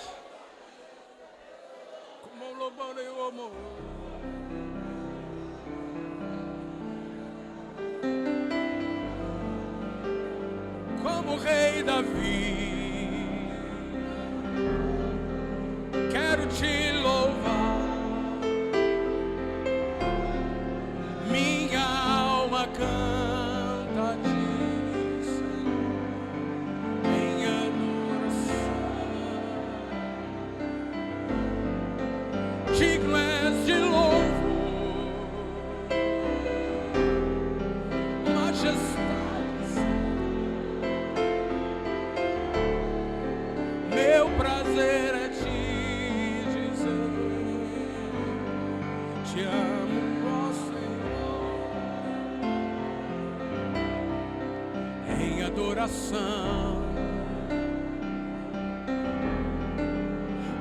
Como Rei Davi, quero te louvar. Minha alma canta a ti, Senhor, em adoração. Digno és de louvor, majestade. Meu prazer é te dizer, te amo, ó Senhor, em adoração.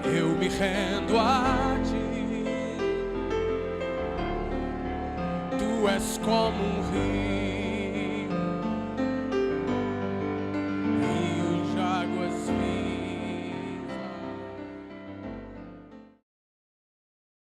Eu me rendo a ti, tu és como um rio.